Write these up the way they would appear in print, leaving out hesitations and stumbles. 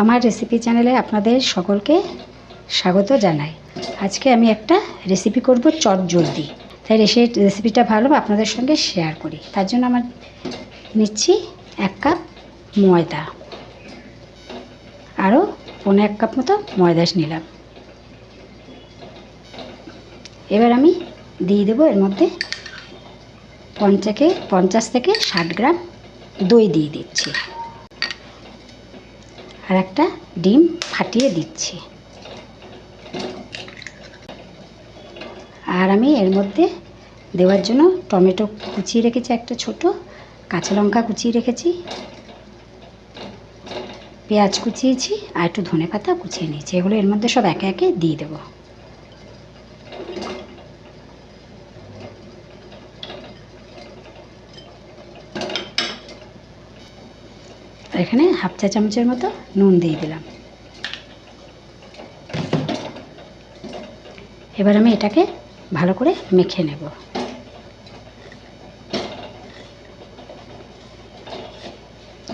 আমার রেসিপি চ্যানেলে আপনাদের সকলকে স্বাগত জানাই। আজকে আমি একটা রেসিপি করব চটজলদি, তাই রেসিপিটা ভালো আপনাদের সঙ্গে শেয়ার করি। তার জন্য আমার নিচ্ছি 1 কাপ ময়দা, আরও 1.25 কাপ মতো ময়দা নিলাম। এবার আমি দিয়ে দেবো এর মধ্যে 50 থেকে 60 গ্রাম দই দিয়ে দিচ্ছি, আর একটা ডিম ফাটিয়ে দিচ্ছি। আর আমি এর মধ্যে দেওয়ার জন্য টমেটো কুচিয়ে রেখেছি, একটা ছোট কাঁচা লঙ্কা কুচিয়ে রেখেছি, পেঁয়াজ কুচিয়েছি, আর একটু ধনেপাতা কুচিয়ে নিয়েছি। এগুলো এর মধ্যে সব একে একে দিয়ে দেবো। এখানে হাফ চা চামচের মতো নুন দিয়ে দিলাম। এবার আমি এটাকে ভালো করে মেখে নেব।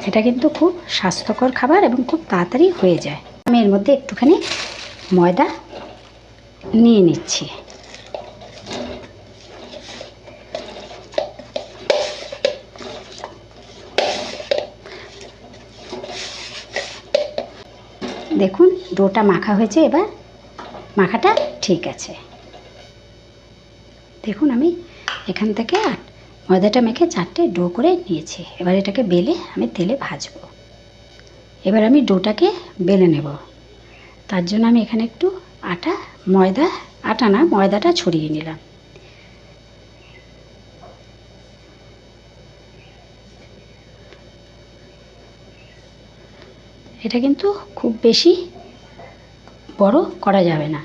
এটা কিন্তু খুব স্বাস্থ্যকর খাবার এবং খুব তাড়াতাড়ি হয়ে যায়। আমি এর মধ্যে একটুখানি ময়দা নিয়ে নিচ্ছি। দেখুন ডোটা মাখা হয়েছে, এবার মাখাটা ঠিক আছে। দেখুন আমি এখান থেকে ময়দাটা মেখে 4টে ডো করে নিয়েছি। এবার এটাকে বেলে আমি তেলে ভাজবো। এবার আমি ডোটাকে বেলে নেব। তার জন্য আমি এখানে একটু ময়দাটা ছড়িয়ে নিলাম। এটা কিন্তু খুব বেশি বড় করা যাবে না।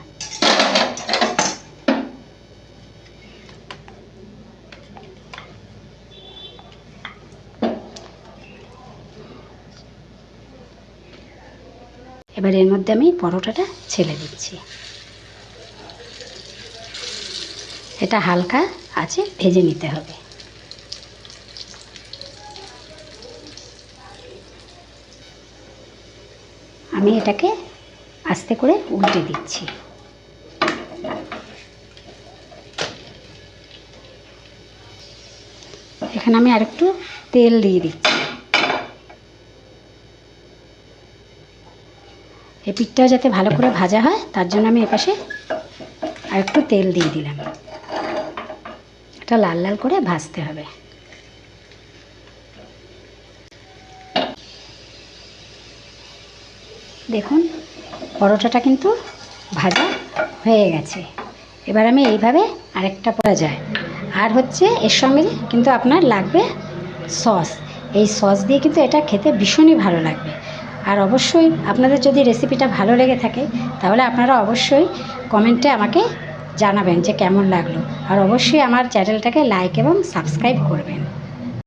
এবার এর মধ্যে আমি পরোটাটা ছেড়ে দিচ্ছি। এটা হালকা আছে ভেজে নিতে হবে। আমি এটাকে আস্তে করে উল্টে দিচ্ছি। এখানে আমি আরেকটু তেল দিয়ে দিচ্ছি। এই পিঠটাও যাতে ভালো করে ভাজা হয় তার জন্য আমি এপাশে আরেকটু তেল দিয়ে দিলাম। এটা লাল লাল করে ভাজতে হবে। দেখুন পরোটাটা কিন্তু ভাজা হয়ে গেছে। এবার আমি এইভাবে আরেকটা পরা যায়। আর হচ্ছে এর সঙ্গে কিন্তু আপনার লাগবে সস। এই সস দিয়ে কিন্তু এটা খেতে ভীষণই ভালো লাগবে। আর অবশ্যই আপনাদের যদি রেসিপিটা ভালো লেগে থাকে তাহলে আপনারা অবশ্যই কমেন্টে আমাকে জানাবেন যে কেমন লাগলো। আর অবশ্যই আমার চ্যানেলটাকে লাইক এবং সাবস্ক্রাইব করবেন।